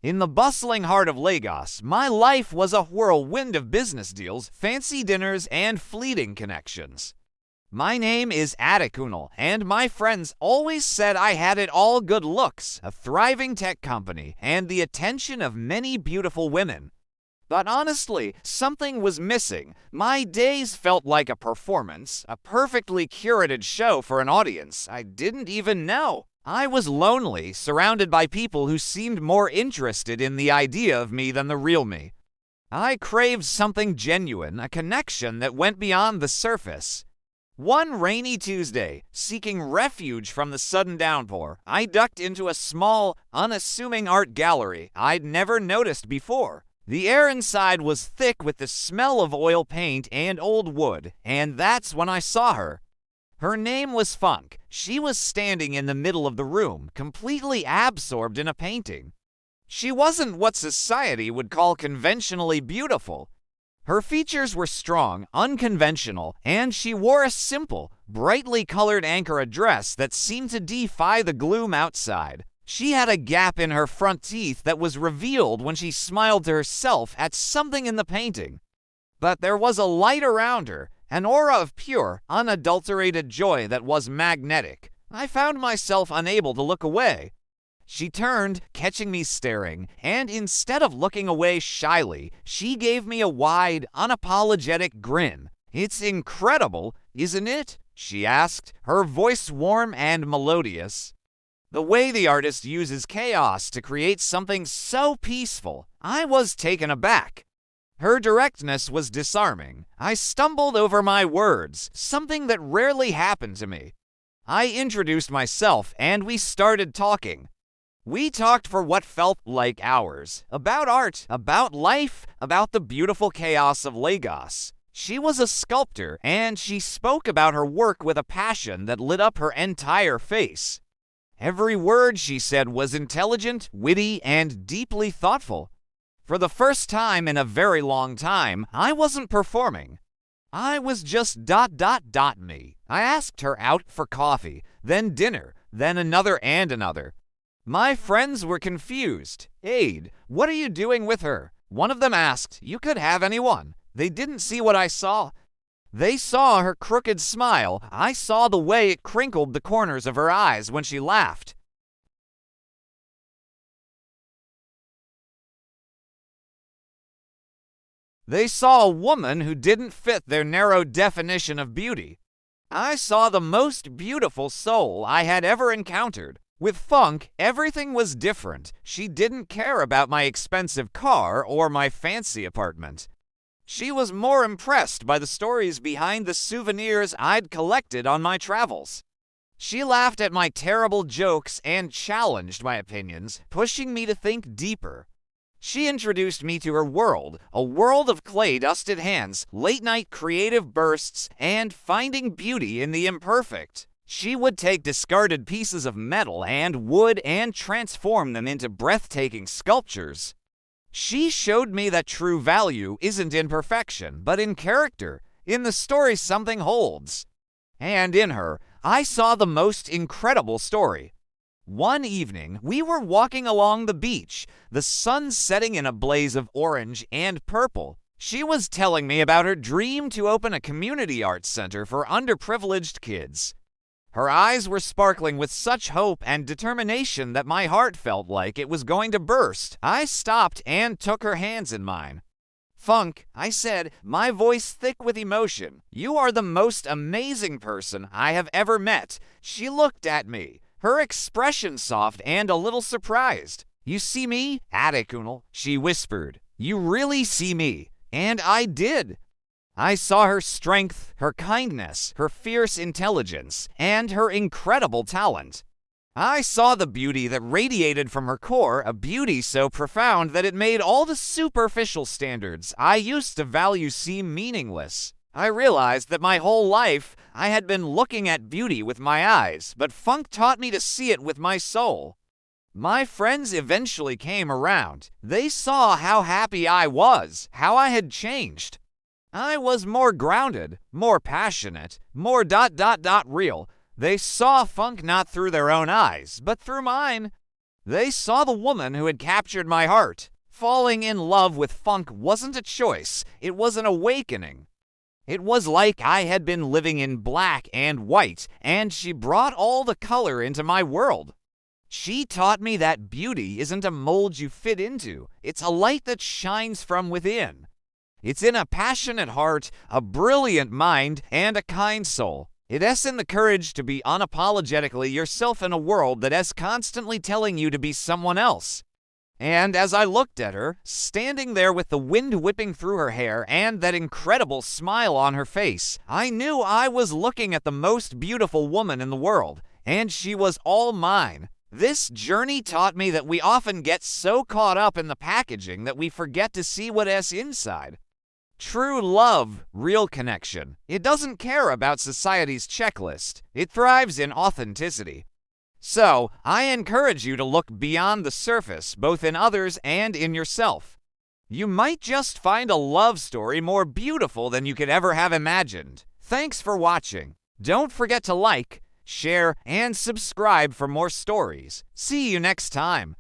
In the bustling heart of Lagos, my life was a whirlwind of business deals, fancy dinners, and fleeting connections. My name is Adekunle, and my friends always said I had it all: good looks, a thriving tech company, and the attention of many beautiful women. But honestly, something was missing. My days felt like a performance, a perfectly curated show for an audience I didn't even know. I was lonely, surrounded by people who seemed more interested in the idea of me than the real me. I craved something genuine, a connection that went beyond the surface. One rainy Tuesday, seeking refuge from the sudden downpour, I ducked into a small, unassuming art gallery I'd never noticed before. The air inside was thick with the smell of oil paint and old wood, and that's when I saw her. Her name was Funk. She was standing in the middle of the room, completely absorbed in a painting. She wasn't what society would call conventionally beautiful. Her features were strong, unconventional, and she wore a simple, brightly colored Ankara dress that seemed to defy the gloom outside. She had a gap in her front teeth that was revealed when she smiled to herself at something in the painting. But there was a light around her, an aura of pure, unadulterated joy that was magnetic. I found myself unable to look away. She turned, catching me staring, and instead of looking away shyly, she gave me a wide, unapologetic grin. "It's incredible, isn't it?" she asked, her voice warm and melodious. The way the artist uses chaos to create something so peaceful, I was taken aback. Her directness was disarming. I stumbled over my words, something that rarely happened to me. I introduced myself, and we started talking. We talked for what felt like hours, about art, about life, about the beautiful chaos of Lagos. She was a sculptor, and she spoke about her work with a passion that lit up her entire face. Every word she said was intelligent, witty, and deeply thoughtful. For the first time in a very long time, I wasn't performing. I was just me. I asked her out for coffee, then dinner, then another and another. My friends were confused. "Aid, what are you doing with her?" One of them asked. "You could have anyone." They didn't see what I saw. They saw her crooked smile. I saw the way it crinkled the corners of her eyes when she laughed. They saw a woman who didn't fit their narrow definition of beauty. I saw the most beautiful soul I had ever encountered. With Funk, everything was different. She didn't care about my expensive car or my fancy apartment. She was more impressed by the stories behind the souvenirs I'd collected on my travels. She laughed at my terrible jokes and challenged my opinions, pushing me to think deeper. She introduced me to her world, a world of clay-dusted hands, late-night creative bursts, and finding beauty in the imperfect. She would take discarded pieces of metal and wood and transform them into breathtaking sculptures. She showed me that true value isn't in perfection, but in character, in the story something holds. And in her, I saw the most incredible story. One evening, we were walking along the beach, the sun setting in a blaze of orange and purple. She was telling me about her dream to open a community arts center for underprivileged kids. Her eyes were sparkling with such hope and determination that my heart felt like it was going to burst. I stopped and took her hands in mine. "Funk," I said, my voice thick with emotion, "you are the most amazing person I have ever met." She looked at me, her expression soft and a little surprised. "You see me, Adekunle?" she whispered. "You really see me." And I did. I saw her strength, her kindness, her fierce intelligence, and her incredible talent. I saw the beauty that radiated from her core, a beauty so profound that it made all the superficial standards I used to value seem meaningless. I realized that my whole life I had been looking at beauty with my eyes, but Funk taught me to see it with my soul. My friends eventually came around. They saw how happy I was, how I had changed. I was more grounded, more passionate, more real. They saw Funk not through their own eyes, but through mine. They saw the woman who had captured my heart. Falling in love with funk wasn't a choice, it was an awakening. It was like I had been living in black and white, and she brought all the color into my world. She taught me that beauty isn't a mold you fit into, it's a light that shines from within. It's in a passionate heart, a brilliant mind, and a kind soul. It is in the courage to be unapologetically yourself in a world that is constantly telling you to be someone else. And as I looked at her, standing there with the wind whipping through her hair and that incredible smile on her face, I knew I was looking at the most beautiful woman in the world, and she was all mine. This journey taught me that we often get so caught up in the packaging that we forget to see what is inside. True love, real connection. It doesn't care about society's checklist. It thrives in authenticity. So, I encourage you to look beyond the surface, both in others and in yourself. You might just find a love story more beautiful than you could ever have imagined. Thanks for watching. Don't forget to like, share, and subscribe for more stories. See you next time.